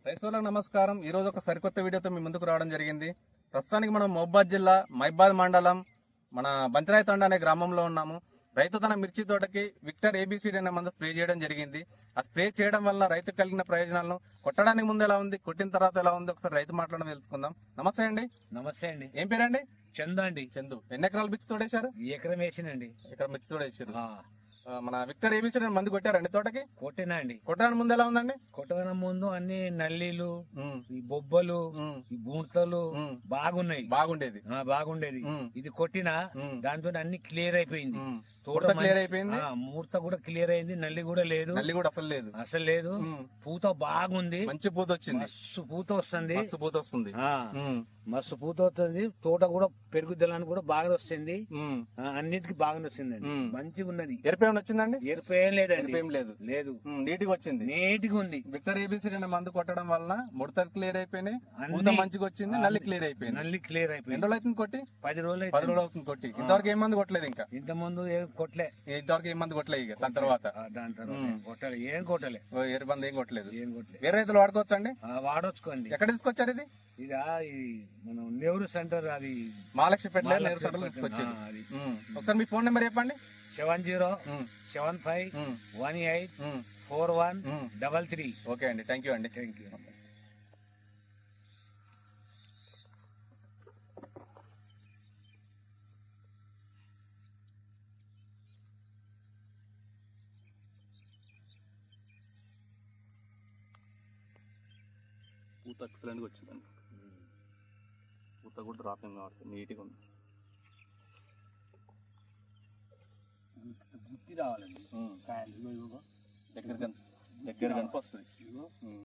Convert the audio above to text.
రైతులకు నమస్కారం. ఈ రోజు ఒక సరికొత్త వీడియోతో మీ ముందుకు రావడం జరిగింది. ప్రస్తుతానికి మనం మహబూబాద్ జిల్లా మైబాద్ మండలం మన బంచరాయితండ అనే గ్రామంలో ఉన్నాము. రైతు తన మిర్చి తోటకి విక్టర్ ఏబిసిడి అనే మందు స్ప్రే చేయడం జరిగింది. ఆ స్ప్రే చేయడం వల్ల రైతుకు కలిగిన ప్రయోజనాలను కొట్టడానికి ముందు ఎలా ఉంది, కొట్టిన తర్వాత ఎలా ఉంది, ఒకసారి రైతు మాట్లాడడం తెలుసుకుందాం. నమస్తే అండి. నమస్తే అండి. ఏం పేరండి? చందు అండి. చందు. ఎన్ని ఎకరాలు మిర్చి తోడేశారు? ఎకరం వేసినండి. ఎకరం మిర్చి తోడేశారు. మన విక్టర్ ఏబిసిడి అనే మందు కొట్టారండి తోటకి? కొట్టినా అండి. కొట్టడానికి ముందు ఎలా ఉందండి? కొట్టడానికి ముందు అన్ని నల్లీలు, ఈ బొబ్బలు, ఈ బూంతలు బాగుండేది. ఇది కొట్టినా దాంతో అన్ని క్లియర్ అయిపోయింది. తోట క్లియర్ అయిపోయింది. ముహూర్త కూడా క్లియర్ అయింది. నల్లి కూడా లేదు. నల్లి కూడా అసలు లేదు. పూత బాగుంది. మంచి పూత వచ్చింది. మస్తు పూత వస్తుంది. మస్తు పూత వస్తుంది. తోట కూడా పెరుగుదలని కూడా బాగా వస్తుంది. అన్నిటికీ బాగా వస్తుందండి. మంచిగా ఉన్నది. ఎరుపేమన్నా వచ్చిందండి? ఎరుపేం లేదండి. లేదు. నీటిగా వచ్చింది. నీటిగా ఉంది. విక్టర్ ఏబిసిడి అనే మందు కొట్టడం వలన ముడతలు క్లియర్ అయిపోయినాయి. పూత మంచిగా వచ్చింది. నల్లి క్లియర్ అయిపోయింది. ఎన్ని రోజులు అవుతుంది కొట్టి? 10 రోజులు అవుతుంది కొట్టి. ఇంతవరకు ఏం మందు కొట్టలేదు. ఇంకా ఇంత ముందు కొట్టలే. ఇంతవరకు ఏం మందు కొట్టలేదు. ఇక దాని తర్వాత కొట్టాలి. ఏం కొట్టలే. ఎరు మందు ఏం కొట్టలేదు. వేరే రైతులు వాడుకోవచ్చండి? వాడొచ్చుకోండి. ఎక్కడ తీసుకొచ్చారు ఇది? ఇదా మనం నెహ్రూ సెంటర్, అది మహాలక్ష్మిపేటలో నెహ్రూ సెంటర్ తీసుకొచ్చారు. ఒకసారి మీ ఫోన్ నెంబర్ చెప్పండి. 7075184133. ఓకే అండి. థ్యాంక్ యూ అండి. పూత ఎక్సలెంట్గా వచ్చిందండి. పూత కూడా డ్రాపింగ్ కాబట్టి నీట్గా ఉంది. గుత్తి రావాలండి. కాయలు దగ్గర కనిపిస్తుంది.